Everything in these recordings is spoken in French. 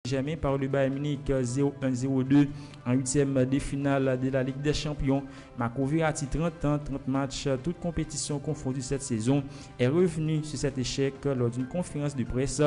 Saint-Germain par le Bayern Munich 0-1-0-2 en huitième de finale de la Ligue des Champions. Marco Verratti, 30 ans, 30 matchs, toute compétition confondue cette saison, est revenu sur cet échec lors d'une conférence de presse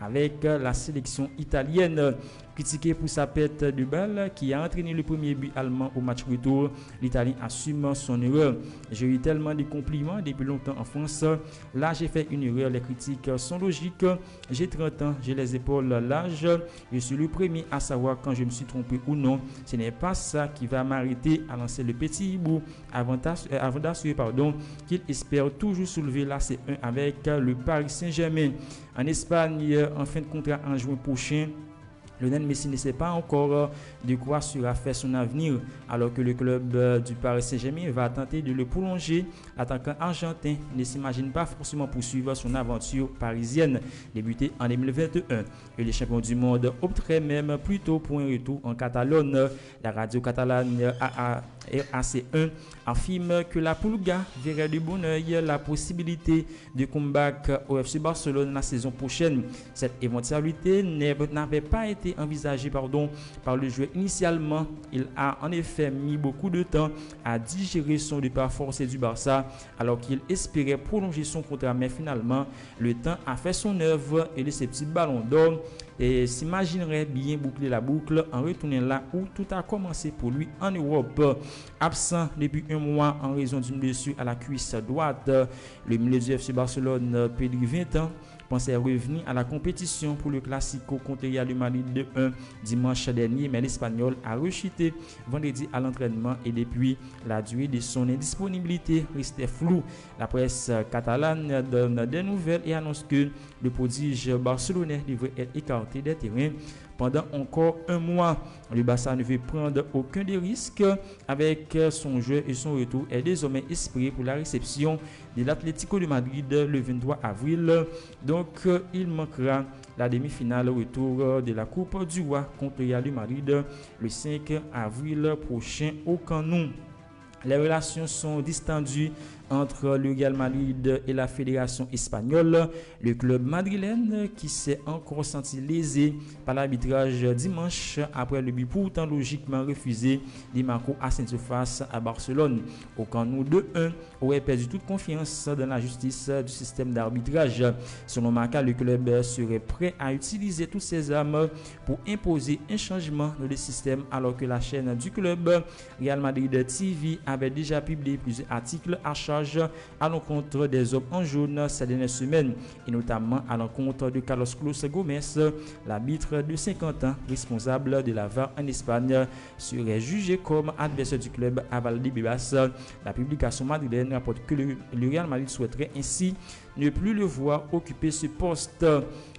avec la sélection italienne. Critiqué pour sa perte de balle qui a entraîné le premier but allemand au match retour, l'Italien assume son erreur. J'ai eu tellement de compliments depuis longtemps en France. Là, j'ai fait une erreur. Les critiques sont logiques. J'ai 30 ans, j'ai les épaules larges. Je suis le premier à savoir quand je me suis trompé ou non. Ce n'est pas ça qui va m'arrêter à lancer le petit hibou avant d'assurer qu'il espère toujours soulever la C1 avec le Paris Saint-Germain. En Espagne, en fin de contrat en juin prochain, Lionel Messi ne sait pas encore de quoi sera fait son avenir, alors que le club du Paris Saint-Germain va tenter de le prolonger. L'attaquant argentin ne s'imagine pas forcément poursuivre son aventure parisienne, débutée en 2021. Et les champions du monde opteraient même plutôt pour un retour en Catalogne. La radio catalane AC1 affirme que la Pulga verrait de bon oeil la possibilité de comeback au FC Barcelone la saison prochaine. Cette éventualité n'avait pas été envisagée par le joueur initialement. Il a en effet mis beaucoup de temps à digérer son départ forcé du Barça alors qu'il espérait prolonger son contrat, mais finalement le temps a fait son œuvre et le sceptique Ballon d'Or et s'imaginerait bien boucler la boucle en retournant là où tout a commencé pour lui en Europe. Absent depuis un mois en raison d'une blessure à la cuisse droite, le milieu du FC Barcelone, Pedri, 20 ans, pensait revenir à la compétition pour le Classico contre Real Madrid 2-1 dimanche dernier, mais l'Espagnol a rechuté vendredi à l'entraînement et depuis, la durée de son indisponibilité restait floue. La presse catalane donne des nouvelles et annonce que le prodige barcelonais devrait être écarté des terrains pendant encore un mois. Le Barça ne veut prendre aucun des risques avec son jeu et son retour est désormais espéré pour la réception de l'Atlético de Madrid le 23 avril. Donc, il manquera la demi-finale retour de la Coupe du Roi contre Real Madrid le 5 avril prochain au Camp Nou. Les relations sont distendues entre le Real Madrid et la fédération espagnole. Le club madrilène qui s'est encore senti lésé par l'arbitrage dimanche après le but pourtant logiquement refusé de Marco Asensio à Barcelone. Au Camp Nou 2-1 aurait perdu toute confiance dans la justice du système d'arbitrage. Selon Marca, le club serait prêt à utiliser toutes ses armes pour imposer un changement dans le système alors que la chaîne du club Real Madrid TV avait déjà publié plusieurs articles à charge à l'encontre des hommes en jaune ces dernières semaines et notamment à l'encontre de Carlos Gomez, l'arbitre de 50 ans responsable de la VAR en Espagne, serait jugé comme adversaire du club à Valdebebas. La publication madrilène rapporte que le Real Madrid souhaiterait ainsi ne plus le voir occuper ce poste.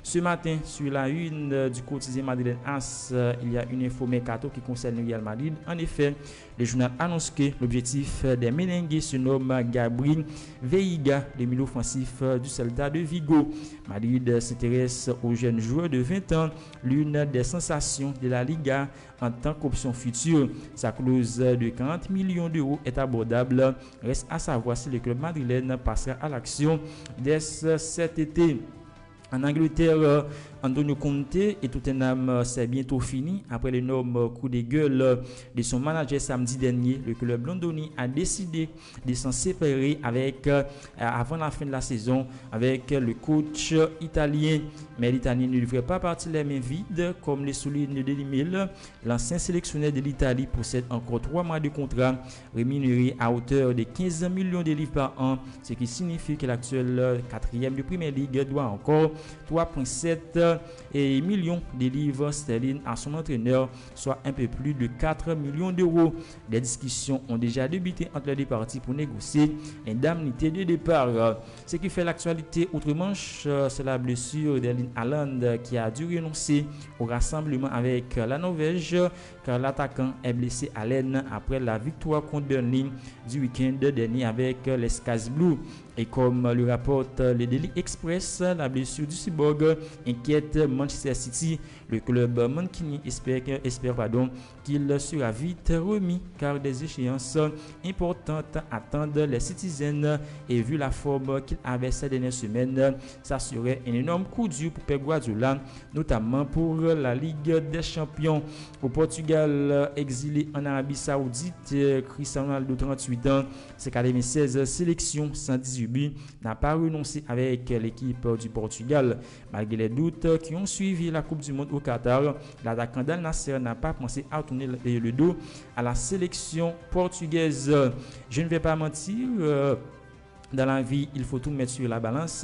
Ce matin, sur la une du quotidien madrilène AS, il y a une info mercato qui concerne le Real Madrid. En effet, le journal annonce que l'objectif des Merengues se nomme Gabriel Veiga, le milieu offensif du Celta de Vigo. Madrid s'intéresse au jeune joueur de 20 ans, l'une des sensations de la Liga en tant qu'option future. Sa clause de 40 millions d'euros est abordable. Reste à savoir si le club madrilène passera à l'action dès cet été. En Angleterre, Antonio Conte et Tottenham, c'est bientôt fini. Après l'énorme coup de gueule de son manager samedi dernier, le club londonien a décidé de s'en séparer avant la fin de la saison avec le coach italien. Mais l'Italien ne devrait pas partir les mains vides, comme le souligne Daily Mail. L'ancien sélectionneur de l'Italie possède encore 3 mois de contrat rémunéré à hauteur de 15 millions de livres par an, ce qui signifie que l'actuel 4e de Premier League doit encore 3,7 millions de livres sterling à son entraîneur, soit un peu plus de 4 millions d'euros. Des discussions ont déjà débuté entre les deux parties pour négocier l'indemnité de départ. Ce qui fait l'actualité outre-Manche, c'est la blessure d'Erling Haaland qui a dû renoncer au rassemblement avec la Norvège car l'attaquant est blessé à l'aine après la victoire contre Burnley du week-end dernier avec les Skies Blues. Et comme le rapporte le Daily Express, la blessure du cyborg inquiète Manchester City. Le club mancunien espère qu'il sera vite remis car des échéances importantes attendent les Citizens et vu la forme qu'il avait ces dernières semaines, ça serait un énorme coup dur pour Pep Guardiola, notamment pour la Ligue des Champions. Au Portugal, exilé en Arabie Saoudite, Cristiano Ronaldo, 38 ans, ses 96 sélections, 118 buts, n'a pas renoncé avec l'équipe du Portugal. Malgré les doutes qui ont suivi la Coupe du Monde au Qatar, l'attaquant d'Al Nassr n'a pas pensé à tourner le dos à la sélection portugaise. Je ne vais pas mentir, dans la vie, il faut tout mettre sur la balance.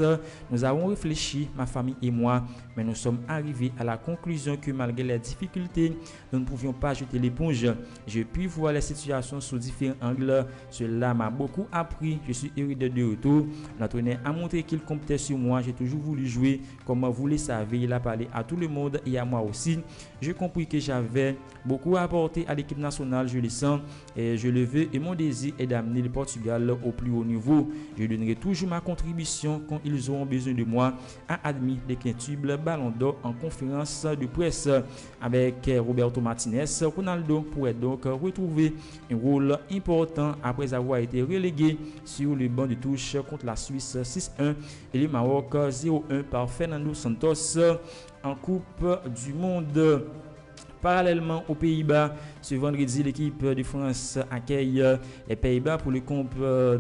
Nous avons réfléchi, ma famille et moi, mais nous sommes arrivés à la conclusion que malgré les difficultés, nous ne pouvions pas jeter l'éponge. Je puis voir les situations sous différents angles. Cela m'a beaucoup appris. Je suis heureux de retour. L'entraîneur a montré qu'il comptait sur moi. J'ai toujours voulu jouer. Comme vous le savez, il a parlé à tout le monde et à moi aussi. J'ai compris que j'avais beaucoup à apporter à l'équipe nationale. Je le sens et je le veux. Et mon désir est d'amener le Portugal au plus haut niveau. Je donnerai toujours ma contribution quand ils auront besoin de moi, a admis l'incroyable Ballon d'Or en conférence de presse. Avec Roberto Martinez, Ronaldo pourrait donc retrouver un rôle important après avoir été relégué sur le banc de touche contre la Suisse 6-1 et le Maroc 0-1 par Fernando Santos en Coupe du Monde. Parallèlement aux Pays-Bas, ce vendredi, l'équipe de France accueille les Pays-Bas pour le compte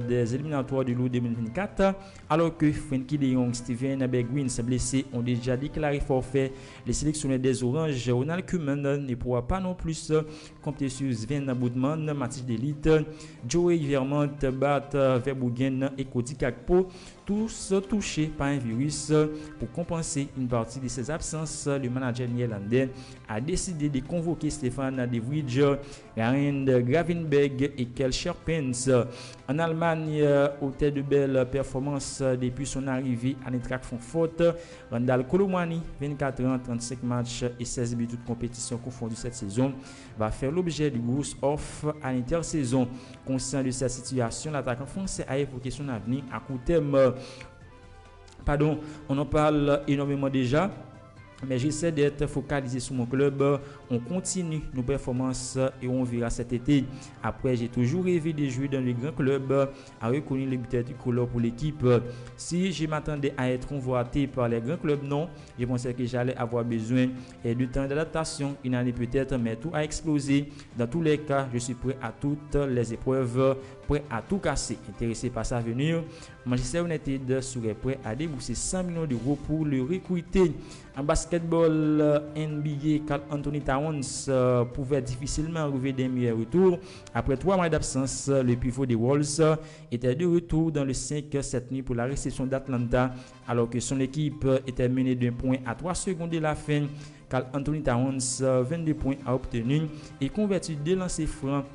des éliminatoires de l'Euro 2024. Alors que Frenkie de Jong, Steven Bergwijn blessés ont déjà déclaré forfait, les sélectionneurs des Oranges, Ronald Koeman ne pourra pas non plus compter sur Sven Botman, Mathis de Ligt, Joey Vermont, Bart Verbruggen et Cody Gakpo, tous touchés par un virus. Pour compenser une partie de ces absences, le manager néerlandais a décidé de convoquer Stefan de Vrij, Ryan Gravenberch et Kjell Scherpens. En Allemagne, au tête de belles performances depuis son arrivée à l'Eintracht Francfort, Randal Colomwani, 24 ans, 35 matchs et 16 buts toutes compétitions confondues cette saison, va faire l'objet du gros off à l'intersaison. Conscient de cette situation, l'attaquant français a évoqué son avenir à court terme. On en parle énormément déjà, mais j'essaie d'être focalisé sur mon club. On continue nos performances et on verra cet été. Après, j'ai toujours rêvé de jouer dans le grand club, à reconnaître le buteur tricolore pour l'équipe. Si je m'attendais à être convoité par les grands clubs, non. Je pensais que j'allais avoir besoin de temps d'adaptation, une année peut-être, mais tout a explosé. Dans tous les cas, je suis prêt à toutes les épreuves, prêt à tout casser. Intéressé par sa venue, Manchester United serait prêt à débourser 100 millions d'euros pour le recruter. En basketball NBA, Karl Anthony Towns pouvait difficilement arriver d'un meilleur retour. Après 3 mois d'absence, le pivot des Wolves était de retour dans le 5 cette nuit pour la réception d'Atlanta, alors que son équipe était menée d'un point à 3 secondes de la fin. Karl Anthony Towns, 22 points a obtenu et converti 2 lancers francs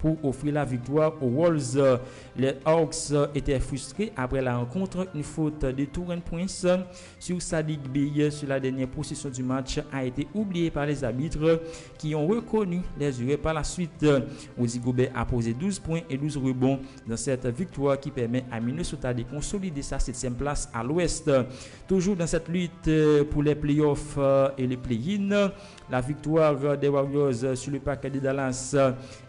pour offrir la victoire aux Wolves. Les Hawks étaient frustrés après la rencontre. Une faute de Taurean Prince sur Sadiq Bey sur la dernière possession du match a été oubliée par les arbitres qui ont reconnu les erreurs par la suite. Rudy Gobert a posé 12 points et 12 rebonds dans cette victoire qui permet à Minnesota de consolider sa 7e place à l'ouest. Toujours dans cette lutte pour les playoffs et les play-in, la victoire des Warriors sur le parquet de Dallas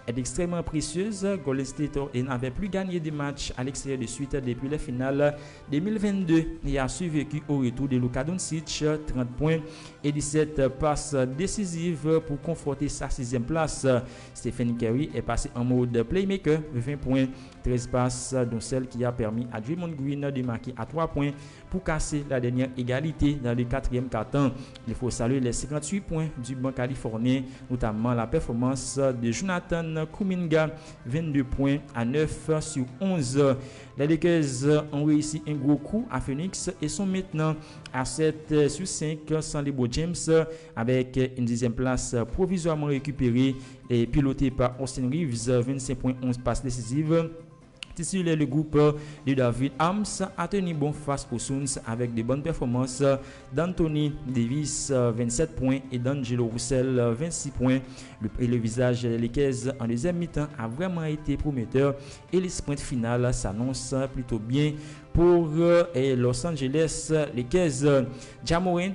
est extrêmement précieuse. Golden State n'avait plus gagné des matchs à l'extérieur de suite depuis les finales 2022 et a survécu au retour de Luka Doncic, 30 points et 17 passes décisives pour conforter sa 6e place. Stephen Curry est passé en mode playmaker, 20 points, 13 passes, dont celle qui a permis à Draymond Green de marquer à 3 points pour casser la dernière égalité dans le 4e quart-temps. Il faut saluer les 58 points du banc californien, notamment la performance de Jonathan Kuminga, 22 points à 9 sur 11. Les Lakers ont réussi un gros coup à Phoenix et sont maintenant à 7 sur 5 sans LeBron James, avec une 10e place provisoirement récupérée et pilotée par Austin Reeves, 25 points, 11 passes décisives. Titulaire, le groupe de David Hams a tenu bon face aux Suns avec de bonnes performances d'Anthony Davis 27 points et d'Angelo Russell 26 points. Le visage des Lakers en deuxième mi-temps a vraiment été prometteur et les sprints finales s'annoncent plutôt bien pour Los Angeles Lakers. Ja Morant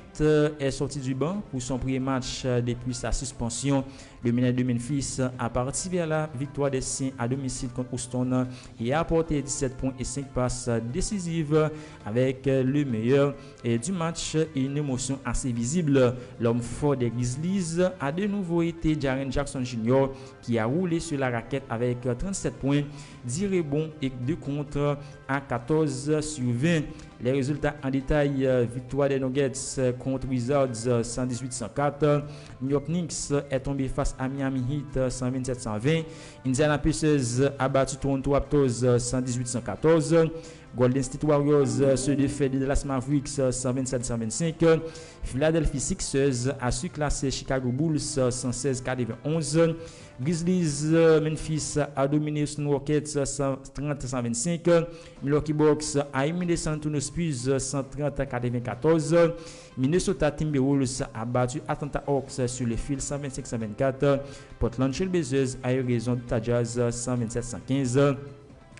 est sorti du banc pour son premier match depuis sa suspension. Le meneur de Memphis a participé à la victoire des Saints à domicile contre Houston et a apporté 17 points et 5 passes décisives avec le meilleur du match et une émotion assez visible. L'homme fort des Grizzlies a de nouveau été Jaren Jackson Jr. qui a roulé sur la raquette avec 37 points, 10 rebonds et 2 contre à 14 sur 20. Les résultats en détail: victoire des Nuggets contre Wizards 118-104. New York Knicks est tombé face à Miami Heat 127-120. Indiana Pacers a battu Toronto Raptors 118-114. Golden State Warriors se défait de Dallas Mavericks 127-125. Philadelphia Sixers a surclassé Chicago Bulls 116-91. Grizzlies Memphis a dominé Houston Rockets 130-125. Milwaukee Bucks a éliminé San Antonio Spurs 130-94. Minnesota Timberwolves a battu Atlanta Hawks sur le fil 125-124. Portland Trail Blazers a eu raison d'Utah Jazz 127-115.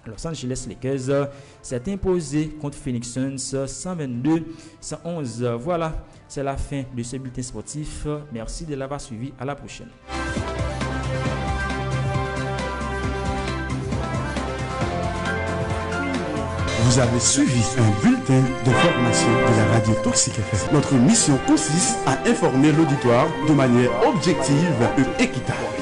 Los Angeles Lakers s'est imposé contre Phoenix Suns 122-111. Voilà, c'est la fin de ce bulletin sportif. Merci de l'avoir suivi. À la prochaine. Vous avez suivi un bulletin d'information de la radio Toxic FM. Notre mission consiste à informer l'auditoire de manière objective et équitable.